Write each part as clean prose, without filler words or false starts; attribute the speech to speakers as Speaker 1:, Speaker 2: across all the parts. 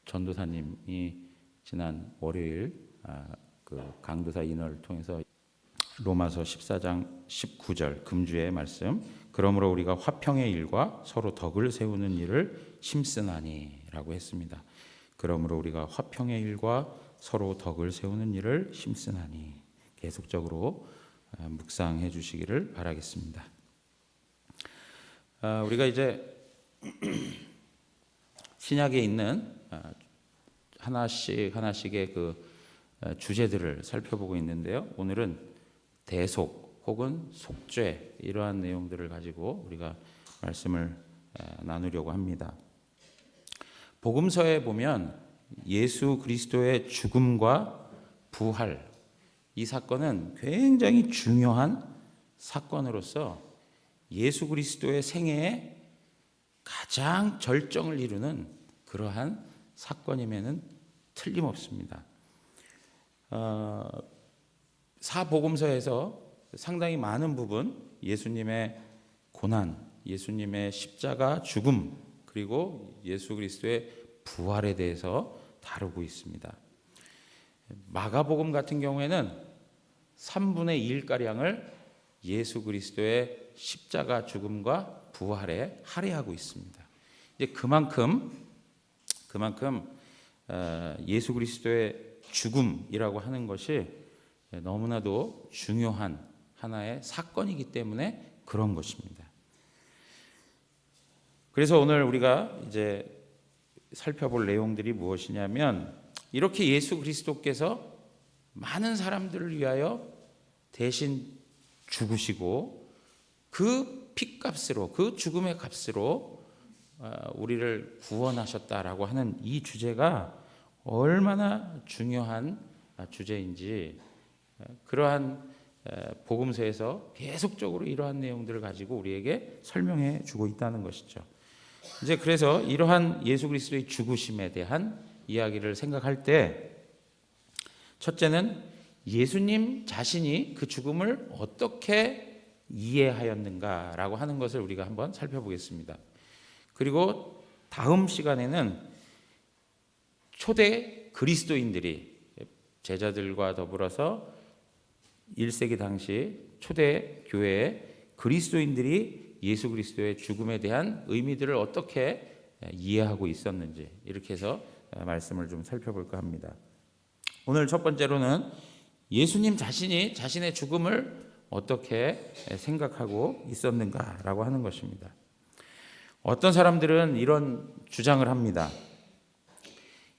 Speaker 1: 전도사님이 지난 월요일 그 강도사 인원을 통해서 로마서 14장 19절 금주의 말씀, 그러므로 우리가 화평의 일과 서로 덕을 세우는 일을 힘쓰나니라고 했습니다. 그러므로 우리가 화평의 일과 서로 덕을 세우는 일을 힘쓰나니, 계속적으로 묵상해 주시기를 바라겠습니다. 우리가 이제 신약에 있는 하나씩의 그 주제들을 살펴보고 있는데요. 오늘은 대속 혹은 속죄, 이러한 내용들을 가지고 우리가 말씀을 나누려고 합니다. 복음서에 보면 예수 그리스도의 죽음과 부활, 이 사건은 굉장히 중요한 사건으로서 예수 그리스도의 생애에 가장 절정을 이루는 그러한 사건임에는 틀림없습니다. 사복음서에서 상당히 많은 부분 예수님의 고난, 예수님의 십자가 죽음, 그리고 예수 그리스도의 부활에 대해서 다루고 있습니다. 마가복음 같은 경우에는 3분의 1가량을 예수 그리스도의 십자가 죽음과 부활에 할애하고 있습니다. 이제 그만큼 예수 그리스도의 죽음이라고 하는 것이 너무나도 중요한 하나의 사건이기 때문에 그런 것입니다. 그래서 오늘 우리가 이제 살펴볼 내용들이 무엇이냐면, 이렇게 예수 그리스도께서 많은 사람들을 위하여 대신 죽으시고 그 핏값으로, 그 죽음의 값으로 우리를 구원하셨다라고 하는 이 주제가 얼마나 중요한 주제인지, 그러한 복음서에서 계속적으로 이러한 내용들을 가지고 우리에게 설명해 주고 있다는 것이죠. 이제 그래서 이러한 예수 그리스도의 죽으심에 대한 이야기를 생각할 때, 첫째는 예수님 자신이 그 죽음을 어떻게 이해하였는가라고 하는 것을 우리가 한번 살펴보겠습니다. 그리고 다음 시간에는 초대 그리스도인들이, 제자들과 더불어서 1세기 당시 초대 교회의 그리스도인들이 예수 그리스도의 죽음에 대한 의미들을 어떻게 이해하고 있었는지, 이렇게 해서 말씀을 좀 살펴볼까 합니다. 오늘 첫 번째로는 예수님 자신이 자신의 죽음을 어떻게 생각하고 있었는가라고 하는 것입니다. 어떤 사람들은 이런 주장을 합니다.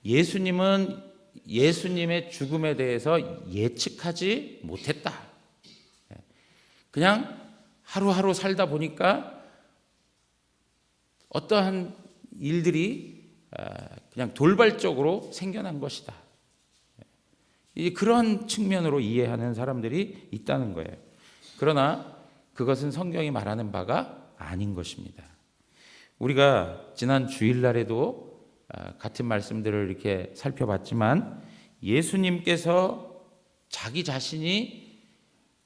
Speaker 1: 예수님은 예수님의 죽음에 대해서 예측하지 못했다. 그냥 하루하루 살다 보니까 어떠한 일들이 그냥 돌발적으로 생겨난 것이다. 그런 측면으로 이해하는 사람들이 있다는 거예요. 그러나 그것은 성경이 말하는 바가 아닌 것입니다. 우리가 지난 주일날에도 같은 말씀들을 이렇게 살펴봤지만, 예수님께서 자기 자신이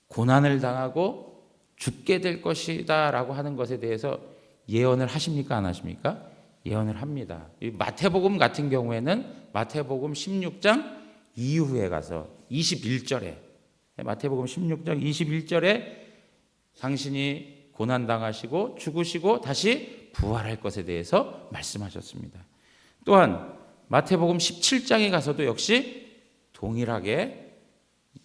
Speaker 1: 고난을 당하고 죽게 될 것이다 라고 하는 것에 대해서 예언을 하십니까, 안 하십니까? 예언을 합니다. 마태복음 같은 경우에는 마태복음 16장 이후에 가서 21절에, 마태복음 16장 21절에 당신이 고난당하시고 죽으시고 다시 부활할 것에 대해서 말씀하셨습니다. 또한 마태복음 17장에 가서도 역시 동일하게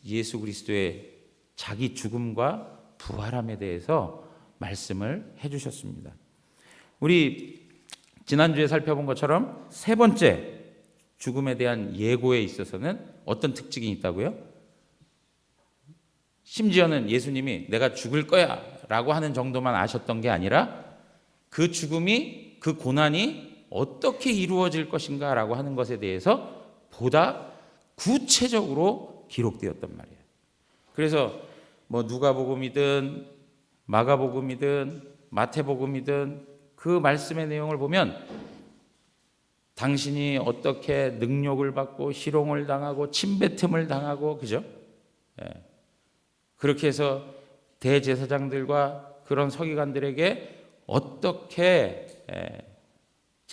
Speaker 1: 예수 그리스도의 자기 죽음과 부활함에 대해서 말씀을 해주셨습니다. 우리 지난주에 살펴본 것처럼 세 번째 죽음에 대한 예고에 있어서는 어떤 특징이 있다고요? 심지어는 예수님이 내가 죽을 거야 라고 하는 정도만 아셨던 게 아니라, 그 죽음이, 그 고난이 어떻게 이루어질 것인가 라고 하는 것에 대해서 보다 구체적으로 기록되었단 말이에요. 그래서 뭐 누가복음이든 마가복음이든 마태복음이든 그 말씀의 내용을 보면 당신이 어떻게 능욕을 받고 희롱을 당하고 침뱉음을 당하고, 그죠? 그렇게 해서 대제사장들과 그런 서기관들에게 어떻게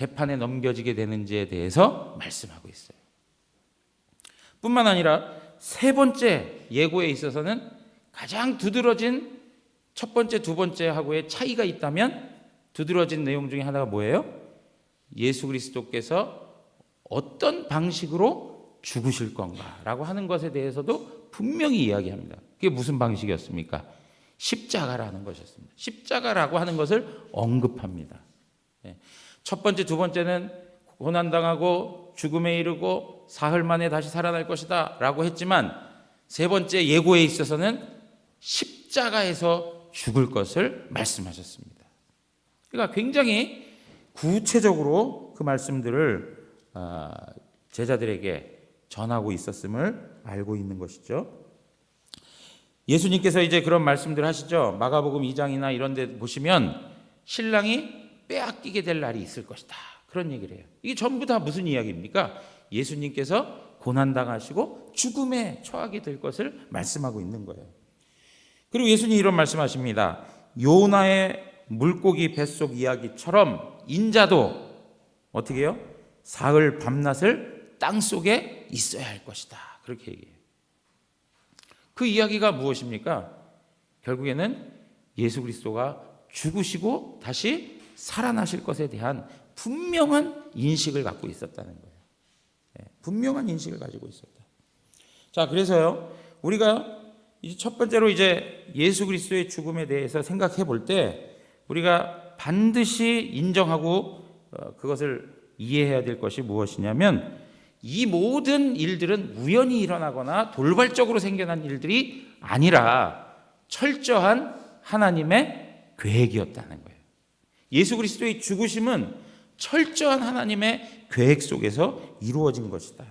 Speaker 1: 재판에 넘겨지게 되는지에 대해서 말씀하고 있어요. 뿐만 아니라 세 번째 예고에 있어서는 가장 두드러진 첫 번째, 두 번째하고의 차이가 있다면 두드러진 내용 중에 하나가 뭐예요? 예수 그리스도께서 어떤 방식으로 죽으실 건가라고 하는 것에 대해서도 분명히 이야기합니다. 그게 무슨 방식이었습니까? 십자가라는 것이었습니다. 십자가라고 하는 것을 언급합니다. 첫 번째, 두 번째는 고난당하고 죽음에 이르고 사흘 만에 다시 살아날 것이다 라고 했지만 세 번째 예고에 있어서는 십자가에서 죽을 것을 말씀하셨습니다. 그러니까 굉장히 구체적으로 그 말씀들을 제자들에게 전하고 있었음을 알고 있는 것이죠. 예수님께서 이제 그런 말씀들 하시죠. 마가복음 2장이나 이런 데 보시면 신랑이 빼앗기게 될 날이 있을 것이다. 그런 얘기를 해요. 이게 전부 다 무슨 이야기입니까? 예수님께서 고난당하시고 죽음에 처하게 될 것을 말씀하고 있는 거예요. 그리고 예수님이 이런 말씀하십니다. 요나의 물고기 뱃속 이야기처럼 인자도 어떻게 해요? 사흘 밤낮을 땅속에 있어야 할 것이다. 그렇게 얘기해요. 그 이야기가 무엇입니까? 결국에는 예수 그리스도가 죽으시고 다시 살아나실 것에 대한 분명한 인식을 갖고 있었다는 거예요. 분명한 인식을 가지고 있었다. 자, 그래서요, 우리가 이제 첫 번째로 이제 예수 그리스도의 죽음에 대해서 생각해 볼 때 우리가 반드시 인정하고 그것을 이해해야 될 것이 무엇이냐면 이 모든 일들은 우연히 일어나거나 돌발적으로 생겨난 일들이 아니라 철저한 하나님의 계획이었다는 거예요. 예수 그리스도의 죽으심은 철저한 하나님의 계획 속에서 이루어진 것이다.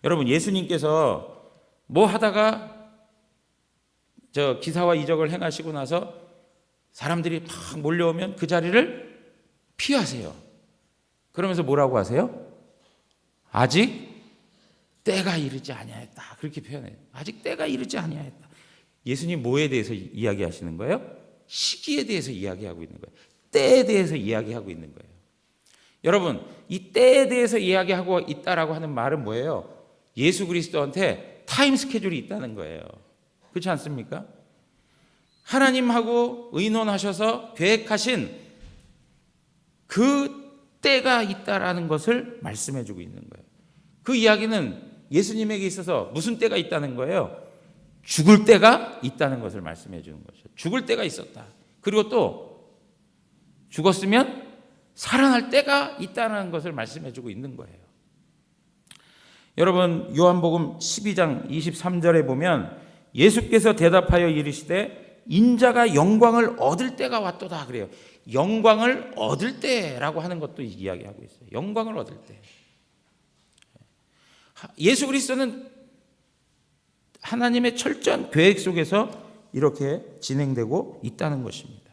Speaker 1: 여러분, 예수님께서 뭐 하다가 저 기사와 이적을 행하시고 나서 사람들이 막 몰려오면 그 자리를 피하세요. 그러면서 뭐라고 하세요? 아직 때가 이르지 아니하였다. 그렇게 표현해요. 아직 때가 이르지 아니하였다. 예수님 뭐에 대해서 이야기하시는 거예요? 시기에 대해서 이야기하고 있는 거예요. 때에 대해서 이야기하고 있는 거예요. 여러분, 이 때에 대해서 이야기하고 있다라고 하는 말은 뭐예요? 예수 그리스도한테 타임 스케줄이 있다는 거예요. 그렇지 않습니까? 하나님하고 의논하셔서 계획하신 그 때가 있다라는 것을 말씀해주고 있는 거예요. 그 이야기는 예수님에게 있어서 무슨 때가 있다는 거예요? 죽을 때가 있다는 것을 말씀해 주는 거죠. 죽을 때가 있었다. 그리고 또 죽었으면 살아날 때가 있다는 것을 말씀해 주고 있는 거예요. 여러분, 요한복음 12장 23절에 보면 예수께서 대답하여 이르시되 인자가 영광을 얻을 때가 왔도다 그래요. 영광을 얻을 때라고 하는 것도 이야기하고 있어요. 영광을 얻을 때. 예수 그리스도는 하나님의 철저한 계획 속에서 이렇게 진행되고 있다는 것입니다.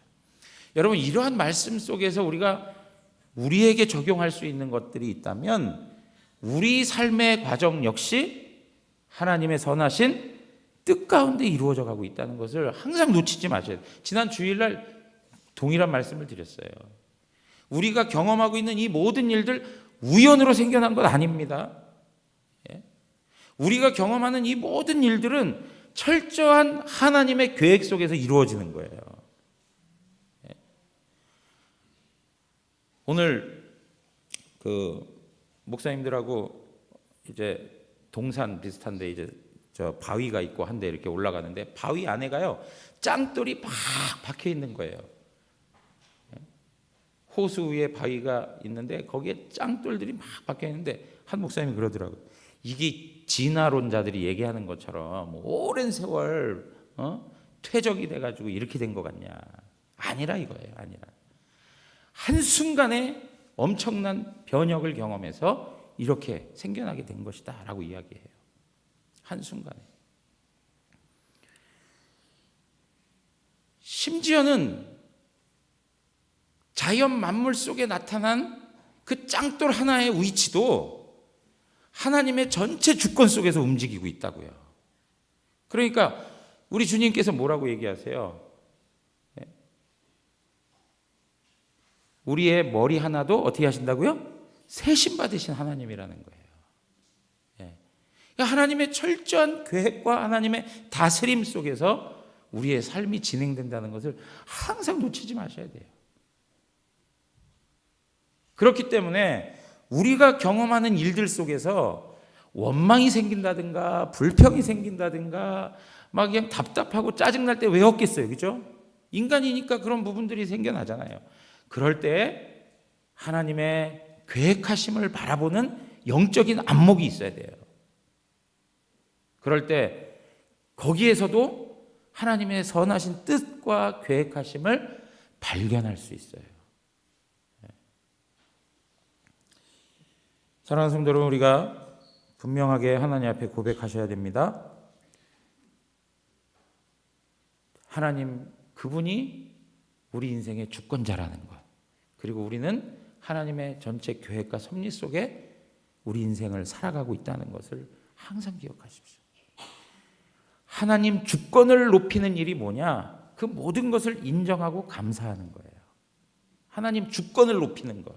Speaker 1: 여러분, 이러한 말씀 속에서 우리가 우리에게 적용할 수 있는 것들이 있다면 우리 삶의 과정 역시 하나님의 선하신 뜻 가운데 이루어져 가고 있다는 것을 항상 놓치지 마셔야 돼요. 지난 주일날 동일한 말씀을 드렸어요. 우리가 경험하고 있는 이 모든 일들 우연으로 생겨난 것 아닙니다. 우리가 경험하는 이 모든 일들은 철저한 하나님의 계획 속에서 이루어지는 거예요. 오늘 그 목사님들하고 이제 동산 비슷한데 이제 저 바위가 있고 한데 이렇게 올라가는데 바위 안에가요 짱돌이 막 박혀 있는 거예요. 호수 위에 바위가 있는데 거기에 짱돌들이 막 박혀 있는데 한 목사님이 그러더라고요. 이게 진화론자들이 얘기하는 것처럼 오랜 세월 퇴적이 돼가지고 이렇게 된 것 같냐? 아니라 이거예요. 아니라 한순간에 엄청난 변혁을 경험해서 이렇게 생겨나게 된 것이다 라고 이야기해요. 한순간에. 심지어는 자연 만물 속에 나타난 그 짱돌 하나의 위치도 하나님의 전체 주권 속에서 움직이고 있다고요. 그러니까 우리 주님께서 뭐라고 얘기하세요? 우리의 머리 하나도 어떻게 하신다고요? 세심 받으신 하나님이라는 거예요. 예. 그러니까 하나님의 철저한 계획과 하나님의 다스림 속에서 우리의 삶이 진행된다는 것을 항상 놓치지 마셔야 돼요. 그렇기 때문에 우리가 경험하는 일들 속에서 원망이 생긴다든가 불평이 생긴다든가 막 그냥 답답하고 짜증날 때 왜 없겠어요, 그죠? 인간이니까 그런 부분들이 생겨나잖아요. 그럴 때 하나님의 계획하심을 바라보는 영적인 안목이 있어야 돼요. 그럴 때 거기에서도 하나님의 선하신 뜻과 계획하심을 발견할 수 있어요. 사랑하는 성도 여러분, 우리가 분명하게 하나님 앞에 고백하셔야 됩니다. 하나님, 그분이 우리 인생의 주권자라는 것, 그리고 우리는 하나님의 전체 계획과 섭리 속에 우리 인생을 살아가고 있다는 것을 항상 기억하십시오. 하나님 주권을 높이는 일이 뭐냐? 그 모든 것을 인정하고 감사하는 거예요. 하나님 주권을 높이는 것.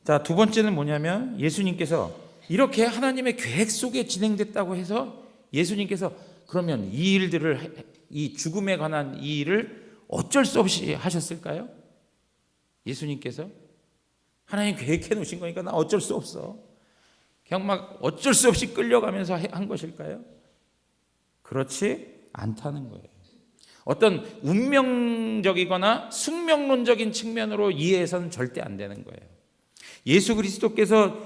Speaker 1: 자, 두 번째는 뭐냐면 예수님께서 이렇게 하나님의 계획 속에 진행됐다고 해서 예수님께서 그러면 이 일들을, 이 죽음에 관한 이 일을 어쩔 수 없이 하셨을까요? 예수님께서 하나님 계획해 놓으신 거니까 나 어쩔 수 없어, 그냥 막 어쩔 수 없이 끌려가면서 한 것일까요? 그렇지 않다는 거예요. 어떤 운명적이거나 숙명론적인 측면으로 이해해서는 절대 안 되는 거예요. 예수 그리스도께서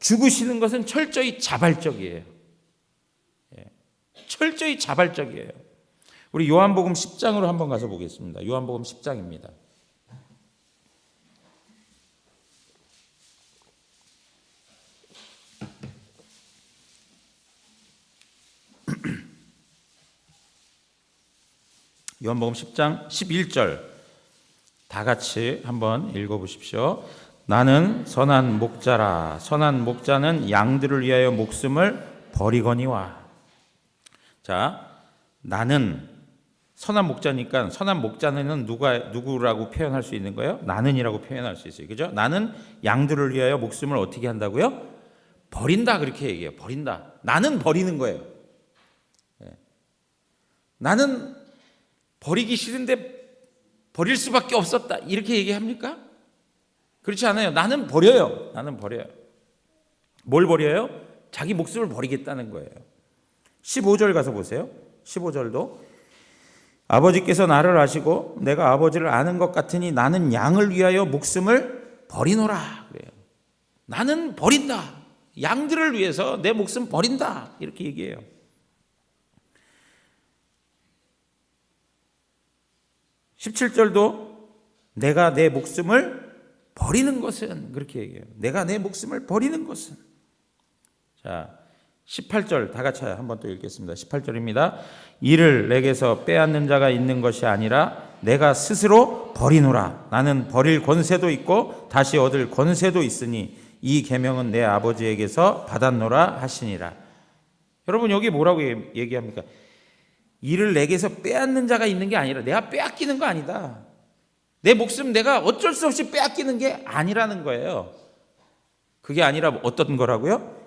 Speaker 1: 죽으시는 것은 철저히 자발적이에요. 철저히 자발적이에요. 우리 요한복음 10장으로 한번 가서 보겠습니다. 요한복음 10장입니다. 요한복음 10장 11절 다 같이 한번 읽어보십시오. 나는 선한 목자라. 선한 목자는 양들을 위하여 목숨을 버리거니와. 자, 나는 선한 목자니까 선한 목자는 누구라고 표현할 수 있는 거예요? 나는이라고 표현할 수 있어요. 그죠? 나는 양들을 위하여 목숨을 어떻게 한다고요? 버린다, 그렇게 얘기해요. 버린다. 나는 버리는 거예요. 나는 버리기 싫은데 버릴 수밖에 없었다, 이렇게 얘기합니까? 그렇지 않아요. 나는 버려요. 나는 버려요. 뭘 버려요? 자기 목숨을 버리겠다는 거예요. 15절 가서 보세요. 15절도 아버지께서 나를 아시고 내가 아버지를 아는 것 같으니 나는 양을 위하여 목숨을 버리노라 그래요. 나는 버린다. 양들을 위해서 내 목숨 버린다, 이렇게 얘기해요. 17절도 내가 내 목숨을 버리는 것은, 그렇게 얘기해요. 내가 내 목숨을 버리는 것은. 자, 18절 다 같이 한번 또 읽겠습니다. 18절입니다. 이를 내게서 빼앗는 자가 있는 것이 아니라 내가 스스로 버리노라. 나는 버릴 권세도 있고 다시 얻을 권세도 있으니 이 계명은 내 아버지에게서 받았노라 하시니라. 여러분, 여기 뭐라고 얘기합니까? 이를 내게서 빼앗는 자가 있는 게 아니라, 내가 빼앗기는 거 아니다. 내 목숨 내가 어쩔 수 없이 빼앗기는 게 아니라는 거예요. 그게 아니라 어떤 거라고요?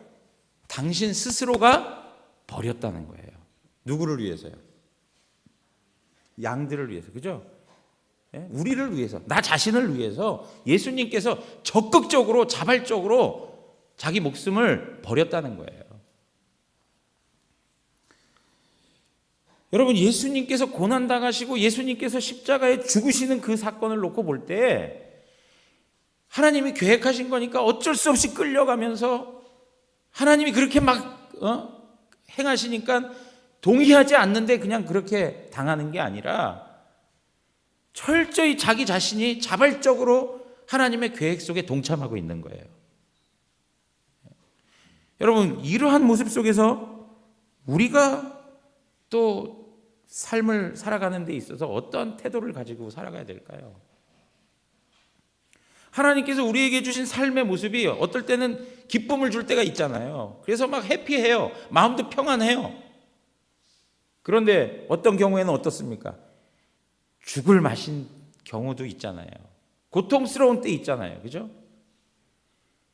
Speaker 1: 당신 스스로가 버렸다는 거예요. 누구를 위해서요? 양들을 위해서, 그죠? 우리를 위해서, 나 자신을 위해서 예수님께서 적극적으로, 자발적으로 자기 목숨을 버렸다는 거예요. 여러분, 예수님께서 고난당하시고 예수님께서 십자가에 죽으시는 그 사건을 놓고 볼 때 하나님이 계획하신 거니까 어쩔 수 없이 끌려가면서 하나님이 그렇게 막 행하시니까 동의하지 않는데 그냥 그렇게 당하는 게 아니라 철저히 자기 자신이 자발적으로 하나님의 계획 속에 동참하고 있는 거예요. 여러분, 이러한 모습 속에서 우리가 또 삶을 살아가는 데 있어서 어떤 태도를 가지고 살아가야 될까요? 하나님께서 우리에게 주신 삶의 모습이 어떨 때는 기쁨을 줄 때가 있잖아요. 그래서 막 해피해요. 마음도 평안해요. 그런데 어떤 경우에는 어떻습니까? 죽을 맛인 경우도 있잖아요. 고통스러운 때 있잖아요. 그죠?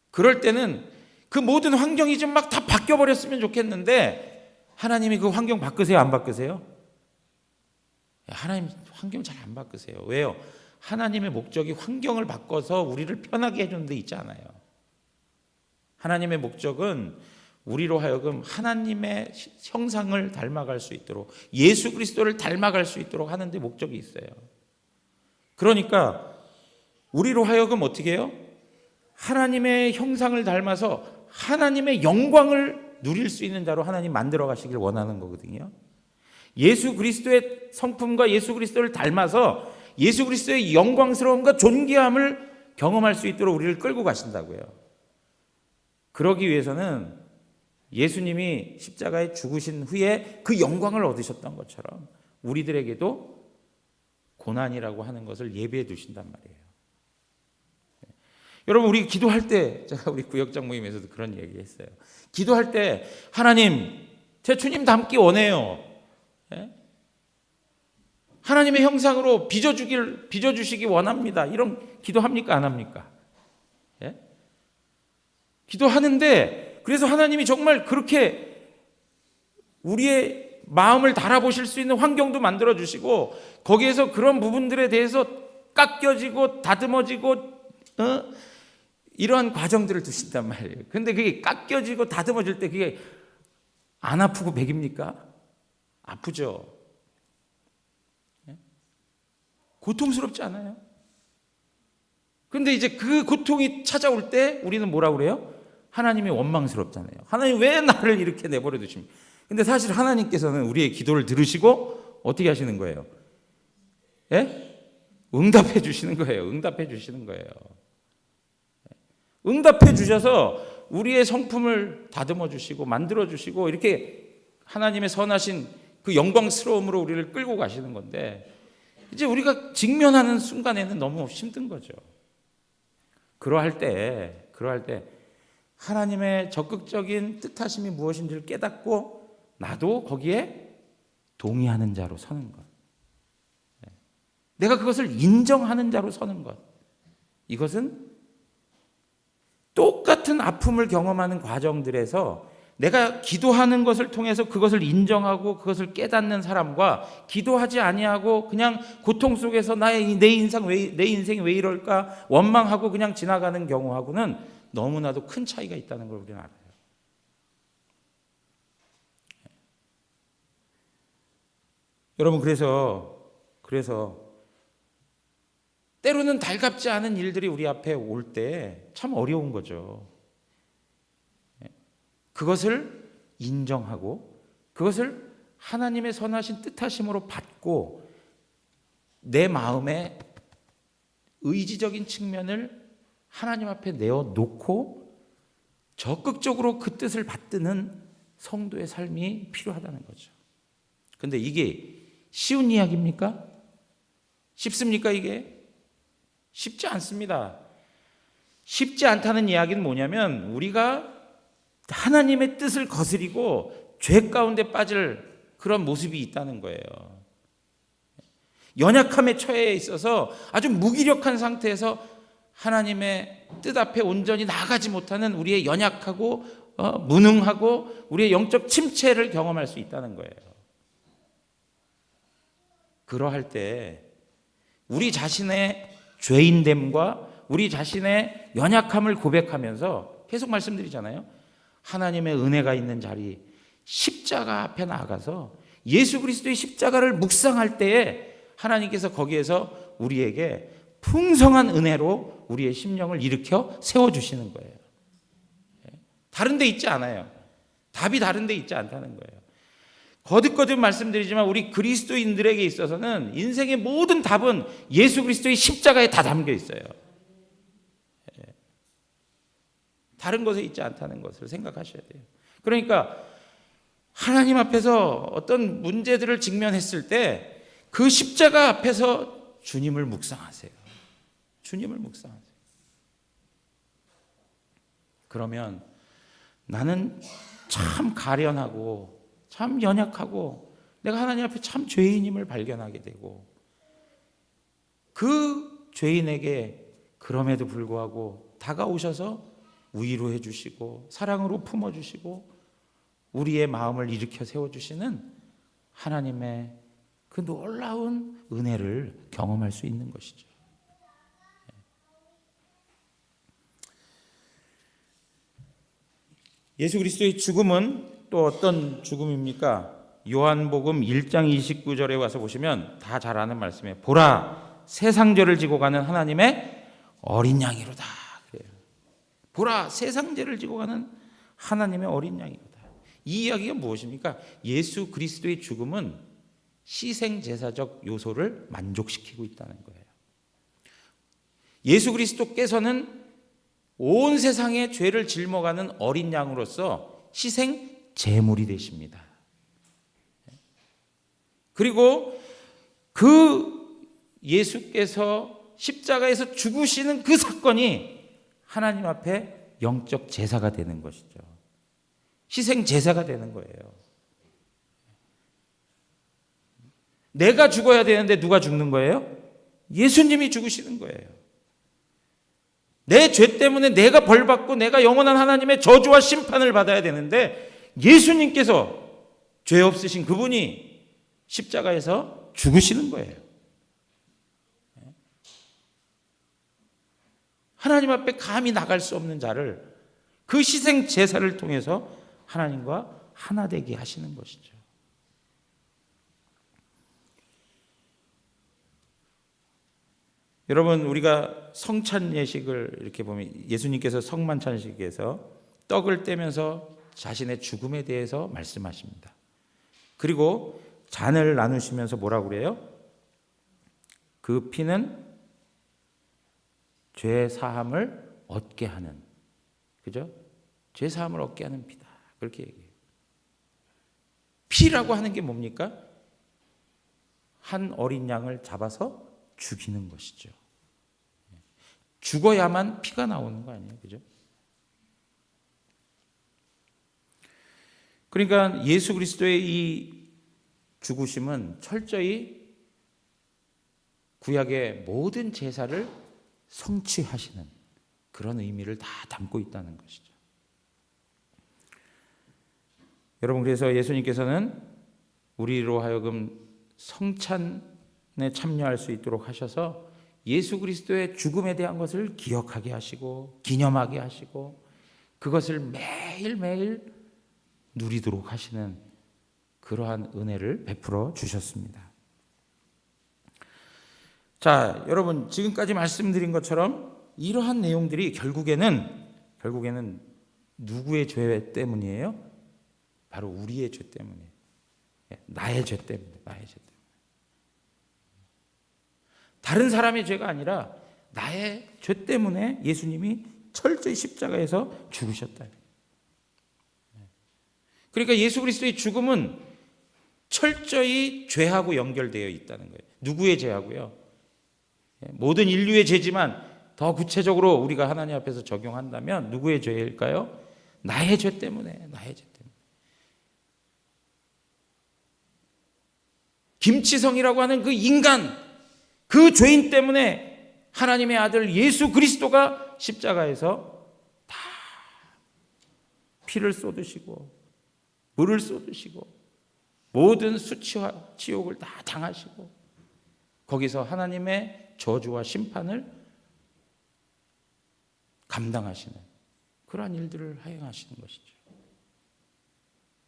Speaker 1: 그럴 때는 그 모든 환경이 좀 막 다 바뀌어버렸으면 좋겠는데 하나님이 그 환경 바꾸세요? 안 바꾸세요? 하나님 환경 잘 안 바꾸세요. 왜요? 하나님의 목적이 환경을 바꿔서 우리를 편하게 해주는 데 있지 않아요. 하나님의 목적은 우리로 하여금 하나님의 형상을 닮아갈 수 있도록, 예수 그리스도를 닮아갈 수 있도록 하는 데 목적이 있어요. 그러니까 우리로 하여금 어떻게 해요? 하나님의 형상을 닮아서 하나님의 영광을 누릴 수 있는 자로 하나님 만들어 가시길 원하는 거거든요. 예수 그리스도의 성품과 예수 그리스도를 닮아서 예수 그리스도의 영광스러움과 존귀함을 경험할 수 있도록 우리를 끌고 가신다고요. 그러기 위해서는 예수님이 십자가에 죽으신 후에 그 영광을 얻으셨던 것처럼 우리들에게도 고난이라고 하는 것을 예비해 두신단 말이에요. 여러분, 우리 기도할 때, 제가 우리 구역장 모임에서도 그런 얘기 했어요. 기도할 때 하나님, 제 주님 닮기 원해요. 하나님의 형상으로 빚어주시기 원합니다. 이런 기도합니까? 안 합니까? 기도하는데, 그래서 하나님이 정말 그렇게 우리의 마음을 달아보실 수 있는 환경도 만들어주시고, 거기에서 그런 부분들에 대해서 깎여지고 다듬어지고 이러한 과정들을 두신단 말이에요. 근데 그게 깎여지고 다듬어질 때 그게 안 아프고 백입니까? 아프죠. 고통스럽지 않아요? 근데 이제 그 고통이 찾아올 때 우리는 뭐라고 그래요? 하나님이 원망스럽잖아요. 하나님 왜 나를 이렇게 내버려 두십니까? 근데 사실 하나님께서는 우리의 기도를 들으시고 어떻게 하시는 거예요? 응답해 주시는 거예요. 응답해 주시는 거예요. 응답해 주셔서 우리의 성품을 다듬어 주시고 만들어 주시고 이렇게 하나님의 선하신 그 영광스러움으로 우리를 끌고 가시는 건데, 이제 우리가 직면하는 순간에는 너무 힘든 거죠. 그러할 때 하나님의 적극적인 뜻하심이 무엇인지를 깨닫고 나도 거기에 동의하는 자로 서는 것, 내가 그것을 인정하는 자로 서는 것, 이것은 똑같은 아픔을 경험하는 과정들에서 내가 기도하는 것을 통해서 그것을 인정하고 그것을 깨닫는 사람과, 기도하지 아니하고 그냥 고통 속에서 내 인생이 왜 이럴까 원망하고 그냥 지나가는 경우하고는 너무나도 큰 차이가 있다는 걸 우리는 알아요. 여러분, 그래서 때로는 달갑지 않은 일들이 우리 앞에 올 때 참 어려운 거죠. 그것을 인정하고 그것을 하나님의 선하신 뜻하심으로 받고 내 마음의 의지적인 측면을 하나님 앞에 내어놓고 적극적으로 그 뜻을 받드는 성도의 삶이 필요하다는 거죠. 그런데 이게 쉬운 이야기입니까? 쉽습니까? 이게? 쉽지 않습니다. 쉽지 않다는 이야기는 뭐냐면 우리가 하나님의 뜻을 거스리고 죄 가운데 빠질 그런 모습이 있다는 거예요. 연약함에 처해 있어서 아주 무기력한 상태에서 하나님의 뜻 앞에 온전히 나아가지 못하는 우리의 연약하고 무능하고 우리의 영적 침체를 경험할 수 있다는 거예요. 그러할 때 우리 자신의 죄인됨과 우리 자신의 연약함을 고백하면서 계속 말씀드리잖아요. 하나님의 은혜가 있는 자리, 십자가 앞에 나아가서 예수 그리스도의 십자가를 묵상할 때에 하나님께서 거기에서 우리에게 풍성한 은혜로 우리의 심령을 일으켜 세워주시는 거예요. 다른 데 있지 않아요. 답이 다른 데 있지 않다는 거예요. 거듭거듭 말씀드리지만 우리 그리스도인들에게 있어서는 인생의 모든 답은 예수 그리스도의 십자가에 다 담겨 있어요. 다른 것에 있지 않다는 것을 생각하셔야 돼요. 그러니까 하나님 앞에서 어떤 문제들을 직면했을 때 그 십자가 앞에서 주님을 묵상하세요. 주님을 묵상하세요. 그러면 나는 참 가련하고 참 연약하고 내가 하나님 앞에 참 죄인임을 발견하게 되고, 그 죄인에게 그럼에도 불구하고 다가오셔서 위로해 주시고 사랑으로 품어주시고 우리의 마음을 일으켜 세워주시는 하나님의 그 놀라운 은혜를 경험할 수 있는 것이죠. 예수 그리스도의 죽음은 또 어떤 죽음입니까? 요한복음 1장 29절에 와서 보시면 다 잘 아는 말씀이에요. 보라, 세상죄를 지고 가는 하나님의 어린 양이로다. 그래요. 보라, 세상죄를 지고 가는 하나님의 어린 양이로다. 이 이야기가 무엇입니까? 예수 그리스도의 죽음은 희생제사적 요소를 만족시키고 있다는 거예요. 예수 그리스도께서는 온 세상의 죄를 짊어가는 어린 양으로서 희생 제물이 되십니다. 그리고 그 예수께서 십자가에서 죽으시는 그 사건이 하나님 앞에 영적 제사가 되는 것이죠. 희생 제사가 되는 거예요. 내가 죽어야 되는데 누가 죽는 거예요? 예수님이 죽으시는 거예요. 내 죄 때문에 내가 벌받고 내가 영원한 하나님의 저주와 심판을 받아야 되는데 예수님께서 죄 없으신 그분이 십자가에서 죽으시는 거예요. 하나님 앞에 감히 나갈 수 없는 자를 그 희생 제사를 통해서 하나님과 하나 되게 하시는 것이죠. 여러분, 우리가 성찬 예식을 이렇게 보면 예수님께서 성만찬식에서 떡을 떼면서 자신의 죽음에 대해서 말씀하십니다. 그리고 잔을 나누시면서 뭐라고 그래요? 그 피는 죄 사함을 얻게 하는, 그죠? 죄 사함을 얻게 하는 피다. 그렇게 얘기해요. 피라고 하는 게 뭡니까? 한 어린 양을 잡아서 죽이는 것이죠. 죽어야만 피가 나오는 거 아니에요, 그죠? 그러니까 예수 그리스도의 이 죽으심은 철저히 구약의 모든 제사를 성취하시는 그런 의미를 다 담고 있다는 것이죠. 여러분, 그래서 예수님께서는 우리로 하여금 성찬에 참여할 수 있도록 하셔서 예수 그리스도의 죽음에 대한 것을 기억하게 하시고 기념하게 하시고 그것을 매일매일 누리도록 하시는 그러한 은혜를 베풀어 주셨습니다. 자, 여러분, 지금까지 말씀드린 것처럼 이러한 내용들이 결국에는 누구의 죄 때문이에요? 바로 우리의 죄 때문이에요. 나의 죄 때문에, 나의 죄 때문에. 다른 사람의 죄가 아니라 나의 죄 때문에 예수님이 철저히 십자가에서 죽으셨다. 그러니까 예수 그리스도의 죽음은 철저히 죄하고 연결되어 있다는 거예요. 누구의 죄하고요? 모든 인류의 죄지만 더 구체적으로 우리가 하나님 앞에서 적용한다면 누구의 죄일까요? 나의 죄 때문에, 나의 죄 때문에. 김치성이라고 하는 그 인간, 그 죄인 때문에 하나님의 아들 예수 그리스도가 십자가에서 다 피를 쏟으시고 물을 쏟으시고 모든 수치와 지옥을 다 당하시고 거기서 하나님의 저주와 심판을 감당하시는 그러한 일들을 하행하시는 것이죠.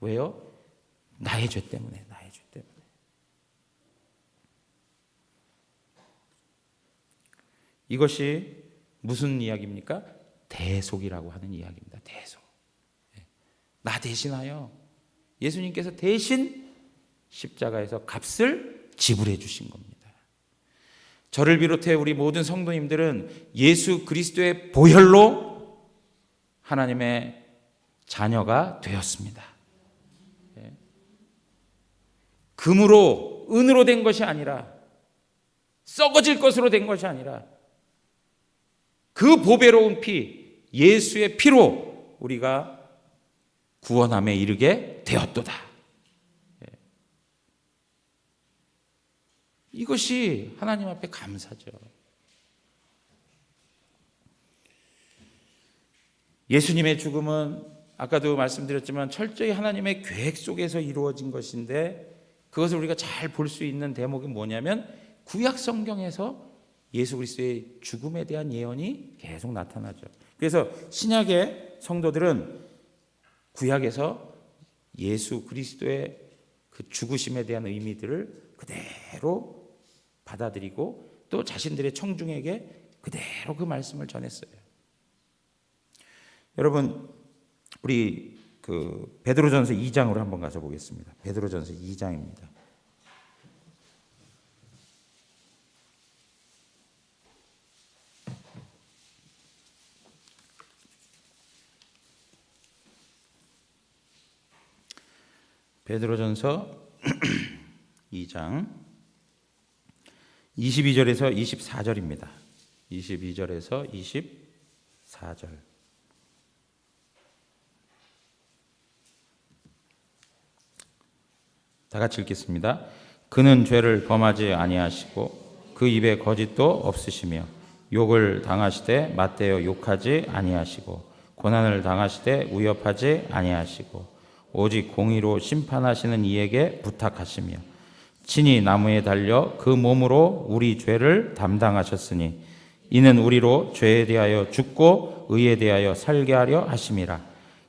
Speaker 1: 왜요? 나의 죄 때문에, 나의 죄 때문에. 이것이 무슨 이야기입니까? 대속이라고 하는 이야기입니다. 대속. 나 대신하여 예수님께서 대신 십자가에서 값을 지불해 주신 겁니다. 저를 비롯해 우리 모든 성도님들은 예수 그리스도의 보혈로 하나님의 자녀가 되었습니다. 금으로, 은으로 된 것이 아니라 썩어질 것으로 된 것이 아니라 그 보배로운 피, 예수의 피로 우리가 구원함에 이르게 되었도다. 이것이 하나님 앞에 감사죠. 예수님의 죽음은 아까도 말씀드렸지만 철저히 하나님의 계획 속에서 이루어진 것인데, 그것을 우리가 잘 볼 수 있는 대목이 뭐냐면 구약 성경에서 예수 그리스도의 죽음에 대한 예언이 계속 나타나죠. 그래서 신약의 성도들은 구약에서 예수 그리스도의 그 죽으심에 대한 의미들을 그대로 받아들이고 또 자신들의 청중에게 그대로 그 말씀을 전했어요. 여러분, 우리 그 베드로전서 2장으로 한번 가서 보겠습니다. 베드로전서 2장입니다. 베드로전서 2장 22절에서 24절입니다. 22절에서 24절. 다 같이 읽겠습니다. 그는 죄를 범하지 아니하시고 그 입에 거짓도 없으시며 욕을 당하시되 맞대어 욕하지 아니하시고 고난을 당하시되 위협하지 아니하시고 오직 공의로 심판하시는 이에게 부탁하시며 친히 나무에 달려 그 몸으로 우리 죄를 담당하셨으니 이는 우리로 죄에 대하여 죽고 의에 대하여 살게 하려 하심이라.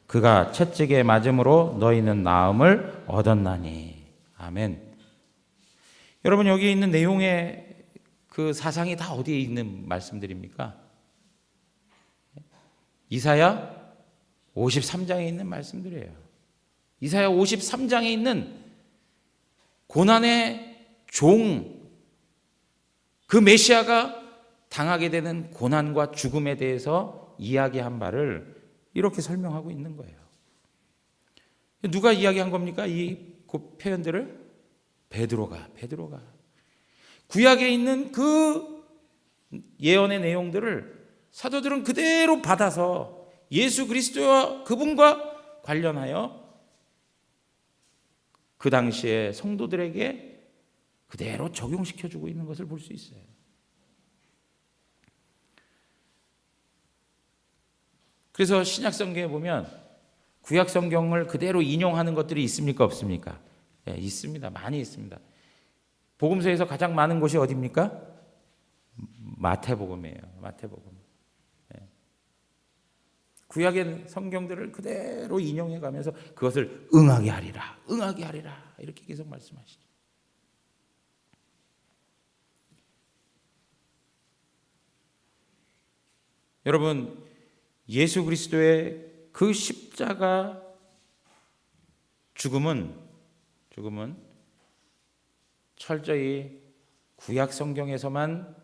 Speaker 1: 그가 채찍에 맞음으로 너희는 나음을 얻었나니. 아멘. 여러분, 여기 있는 내용의 그 사상이 다 어디에 있는 말씀들입니까? 이사야 53장에 있는 말씀들이에요. 이사야 53장에 있는 고난의 종, 그 메시아가 당하게 되는 고난과 죽음에 대해서 이야기한 바를 이렇게 설명하고 있는 거예요. 누가 이야기한 겁니까? 이 표현들을 베드로가 구약에 있는 그 예언의 내용들을 사도들은 그대로 받아서 예수 그리스도와 그분과 관련하여 그 당시에 성도들에게 그대로 적용시켜주고 있는 것을 볼 수 있어요. 그래서 신약 성경에 보면 구약 성경을 그대로 인용하는 것들이 있습니까? 없습니까? 네, 있습니다. 많이 있습니다. 복음서에서 가장 많은 곳이 어디입니까? 마태복음이에요. 마태복음. 네. 구약의 성경들을 그대로 인용해 가면서 그것을 응하게 하리라, 응하게 하리라 이렇게 계속 말씀하시죠. 여러분, 예수 그리스도의 그 십자가 죽음은 철저히 구약 성경에서만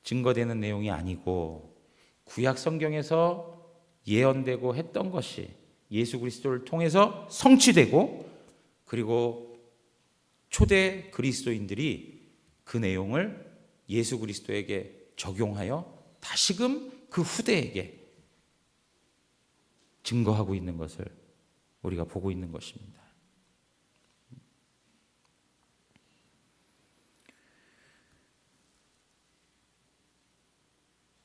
Speaker 1: 증거되는 내용이 아니고 구약 성경에서 예언되고 했던 것이 예수 그리스도를 통해서 성취되고, 그리고 초대 그리스도인들이 그 내용을 예수 그리스도에게 적용하여 다시금 그 후대에게 증거하고 있는 것을 우리가 보고 있는 것입니다.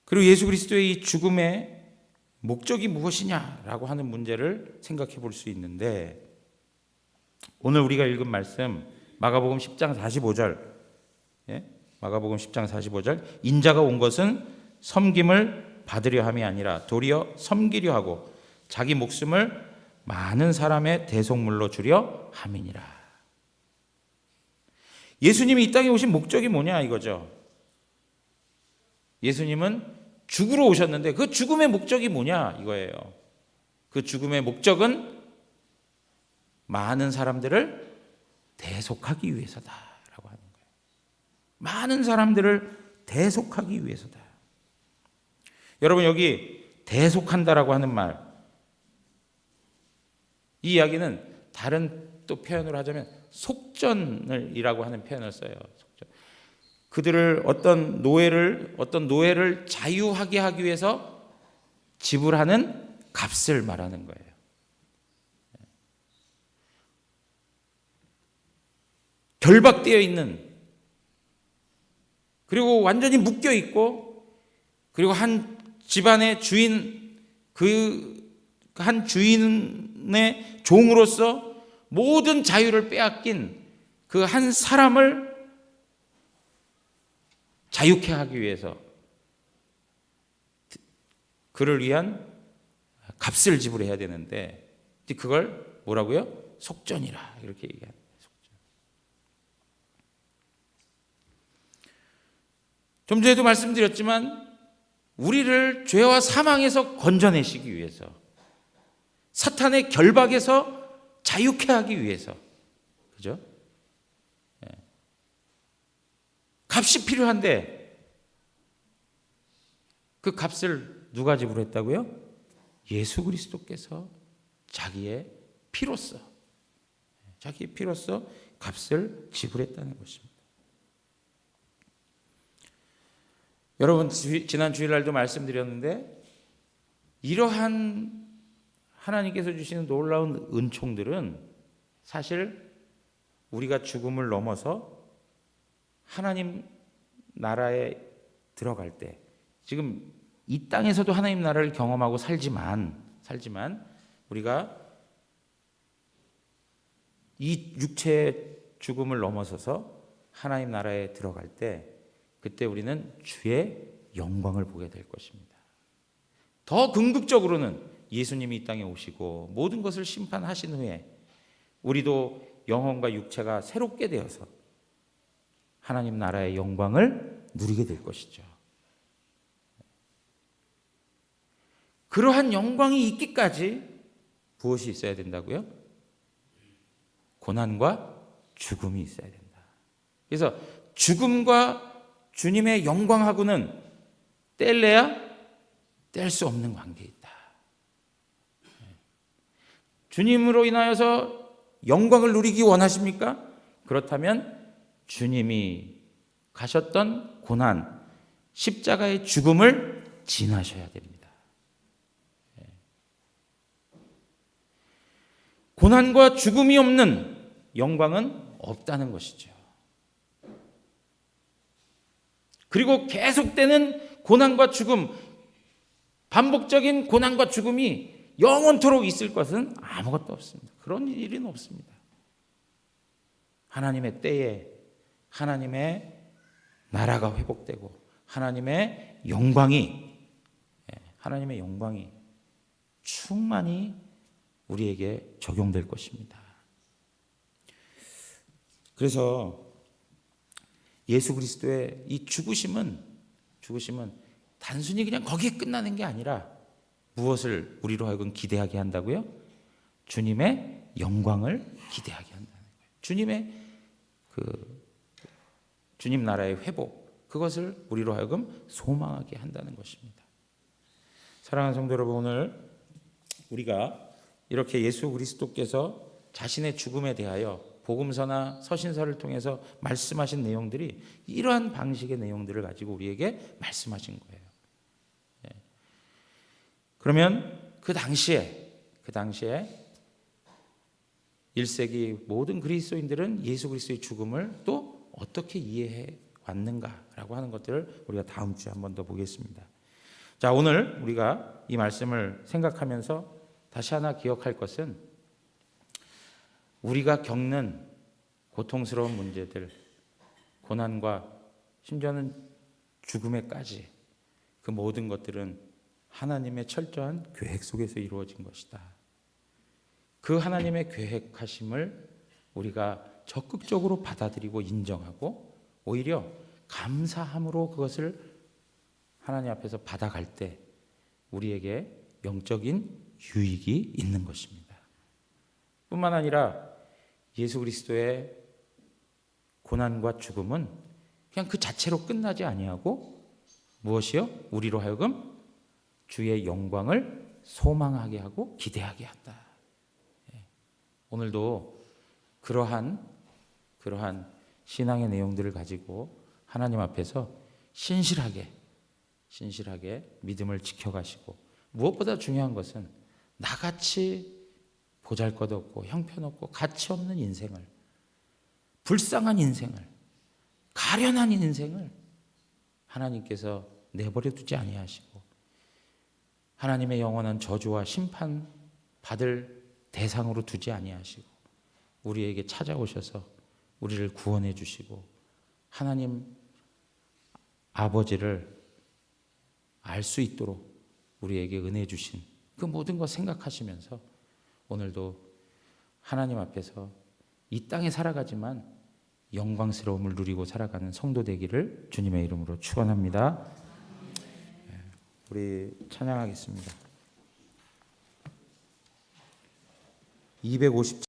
Speaker 1: 그리고 예수 그리스도의 이 죽음의 목적이 무엇이냐라고 하는 문제를 생각해 볼 수 있는데, 오늘 우리가 읽은 말씀 마가복음 10장 45절, 마가복음 10장 45절, 인자가 온 것은 섬김을 받으려 함이 아니라 도리어 섬기려 하고 자기 목숨을 많은 사람의 대속물로 주려 함이니라. 예수님이 이 땅에 오신 목적이 뭐냐 이거죠. 예수님은 죽으러 오셨는데 그 죽음의 목적이 뭐냐 이거예요. 그 죽음의 목적은 많은 사람들을 대속하기 위해서다라고 하는 거예요. 많은 사람들을 대속하기 위해서다. 여러분, 여기 대속한다라고 하는 말, 이 이야기는 다른 또 표현으로 하자면 속전이라고 하는 표현을 써요. 속전. 그들을 어떤 노예를 자유하게 하기 위해서 지불하는 값을 말하는 거예요. 결박되어 있는 그리고 완전히 묶여 있고, 그리고 한 집안의 주인, 그 한 주인의 종으로서 모든 자유를 빼앗긴 그 한 사람을 자유케 하기 위해서 그를 위한 값을 지불해야 되는데, 그걸 뭐라고요? 속전이라 이렇게 얘기합니다. 속전. 좀 전에도 말씀드렸지만 우리를 죄와 사망에서 건져내시기 위해서, 사탄의 결박에서 자유케 하기 위해서, 그죠? 값이 필요한데 그 값을 누가 지불했다고요? 예수 그리스도께서 자기의 피로써 값을 지불했다는 것입니다. 여러분, 지난 주일날도 말씀드렸는데, 이러한 하나님께서 주시는 놀라운 은총들은 사실 우리가 죽음을 넘어서 하나님 나라에 들어갈 때, 지금 이 땅에서도 하나님 나라를 경험하고 살지만 우리가 이 육체의 죽음을 넘어서서 하나님 나라에 들어갈 때, 그때 우리는 주의 영광을 보게 될 것입니다. 더 궁극적으로는 예수님이 이 땅에 오시고 모든 것을 심판하신 후에 우리도 영혼과 육체가 새롭게 되어서 하나님 나라의 영광을 누리게 될 것이죠. 그러한 영광이 있기까지 무엇이 있어야 된다고요? 고난과 죽음이 있어야 된다. 그래서 죽음과 주님의 영광하고는 뗄래야 뗄 수 없는 관계에 있다. 주님으로 인하여서 영광을 누리기 원하십니까? 그렇다면 주님이 가셨던 고난, 십자가의 죽음을 지나셔야 됩니다. 고난과 죽음이 없는 영광은 없다는 것이죠. 그리고 계속되는 고난과 죽음, 반복적인 고난과 죽음이 영원토록 있을 것은 아무것도 없습니다. 그런 일은 없습니다. 하나님의 때에 하나님의 나라가 회복되고 하나님의 영광이 충만히 우리에게 적용될 것입니다. 그래서 예수 그리스도의 이 죽으심은 단순히 그냥 거기에 끝나는 게 아니라 무엇을 우리로 하여금 기대하게 한다고요? 주님의 영광을 기대하게 한다는 거예요. 주님 나라의 회복, 그것을 우리로 하여금 소망하게 한다는 것입니다. 사랑하는 성도 여러분, 오늘 우리가 이렇게 예수 그리스도께서 자신의 죽음에 대하여 복음서나 서신서를 통해서 말씀하신 내용들이 이러한 방식의 내용들을 가지고 우리에게 말씀하신 거예요. 그러면 그 당시에 1세기 모든 그리스도인들은 예수 그리스도의 죽음을 또 어떻게 이해해 왔는가라고 하는 것들을 우리가 다음 주에 한 번 더 보겠습니다. 자, 오늘 우리가 이 말씀을 생각하면서 다시 하나 기억할 것은, 우리가 겪는 고통스러운 문제들, 고난과 심지어는 죽음에까지, 그 모든 것들은 하나님의 철저한 계획 속에서 이루어진 것이다. 그 하나님의 계획하심을 우리가 적극적으로 받아들이고 인정하고 오히려 감사함으로 그것을 하나님 앞에서 받아갈 때 우리에게 영적인 유익이 있는 것입니다. 뿐만 아니라 예수 그리스도의 고난과 죽음은 그냥 그 자체로 끝나지 아니하고 무엇이요? 우리로 하여금 주의 영광을 소망하게 하고 기대하게 한다. 오늘도 그러한 신앙의 내용들을 가지고 하나님 앞에서 신실하게 믿음을 지켜가시고, 무엇보다 중요한 것은 나같이 보잘것없고 형편없고 가치 없는 인생을, 불쌍한 인생을, 가련한 인생을 하나님께서 내버려 두지 아니하시고 하나님의 영원한 저주와 심판 받을 대상으로 두지 아니하시고 우리에게 찾아오셔서 우리를 구원해 주시고 하나님 아버지를 알 수 있도록 우리에게 은혜 주신 그 모든 것 생각하시면서 오늘도 하나님 앞에서 이 땅에 살아가지만 영광스러움을 누리고 살아가는 성도 되기를 주님의 이름으로 축원합니다. 우리 찬양하겠습니다. 257